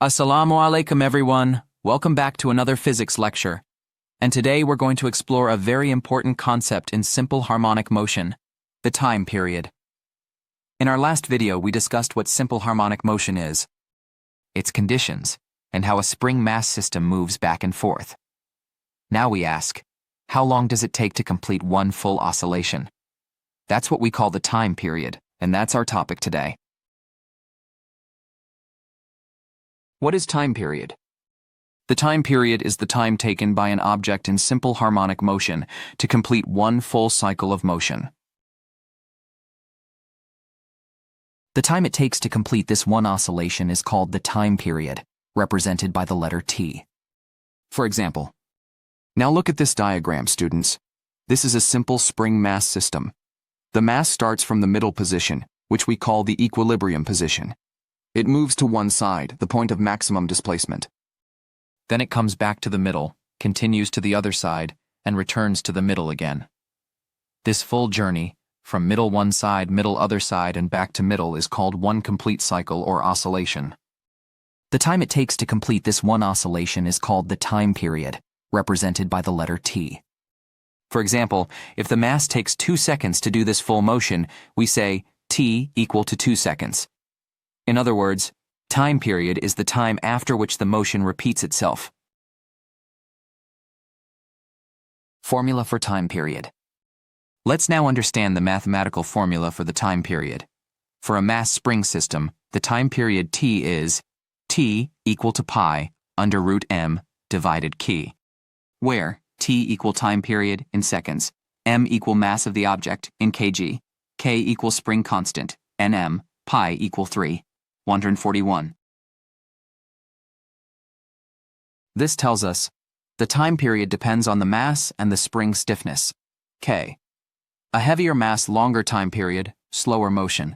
Assalamu alaikum everyone, welcome back to another physics lecture. And today we're going to explore a very important concept in simple harmonic motion, the time period. In our last video we discussed what simple harmonic motion is, its conditions, and how a spring mass system moves back and forth. Now we ask, how long does it take to complete one full oscillation? That's what we call the time period, and that's our topic today. What is time period? The time period is the time taken by an object in simple harmonic motion to complete one full cycle of motion. The time it takes to complete this one oscillation is called the time period, represented by the letter T. For example, now look at this diagram, students. This is a simple spring mass system. The mass starts from the middle position, which we call the equilibrium position. It moves to one side, the point of maximum displacement. Then it comes back to the middle, continues to the other side, and returns to the middle again. This full journey, from middle one side, middle other side, and back to middle is called one complete cycle or oscillation. The time it takes to complete this one oscillation is called the time period, represented by the letter T. For example, if the mass takes 2 seconds to do this full motion, we say T equal to 2 seconds. In other words, time period is the time after which the motion repeats itself. Formula for time period. Let's now understand the mathematical formula for the time period. For a mass spring system, the time period T is T equal to pi under root m divided k, where T equal time period in seconds, m equal mass of the object in kg, k equal spring constant, nm, pi equal 3,141. This tells us the time period depends on the mass and the spring stiffness, K. A heavier mass, longer time period, slower motion.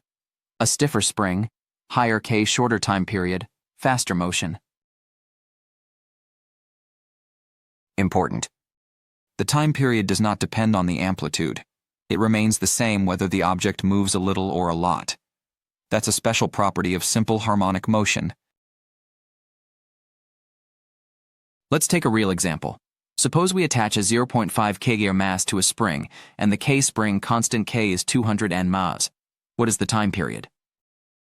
A stiffer spring, higher K, shorter time period, faster motion. Important. The time period does not depend on the amplitude. It remains the same whether the object moves a little or a lot. That's a special property of simple harmonic motion. Let's take a real example. Suppose we attach a 0.5 kg mass to a spring, and the K spring constant K is 200 Nm. What is the time period?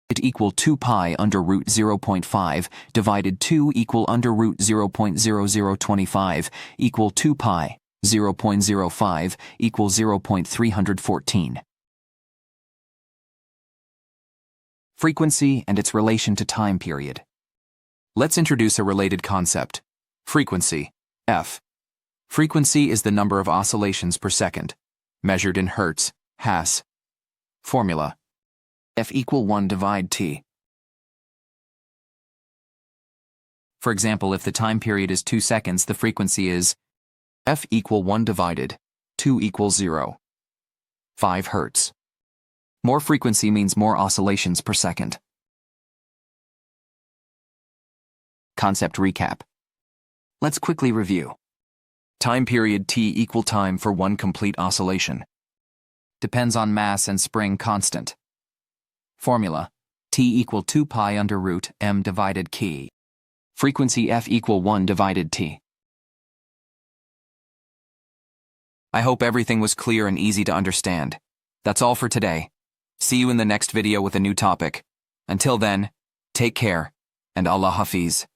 It equal 2 pi under root 0.5 divided 2 equal under root 0.0025 equal 2 pi, 0.05 equal 0.314. Frequency and its relation to time period. Let's introduce a related concept. Frequency, F. Frequency is the number of oscillations per second, measured in hertz, Hz. Formula. F equal 1 divide T. For example, if the time period is 2 seconds, the frequency is F equal 1 divided 2 equals 0. 5 hertz. More frequency means more oscillations per second. Concept recap. Let's quickly review. Time period T equal time for one complete oscillation. Depends on mass and spring constant. Formula. T equal 2 pi under root m divided k. Frequency F equal 1 divided T. I hope everything was clear and easy to understand. That's all for today. See you in the next video with a new topic. Until then, take care, and Allah Hafiz.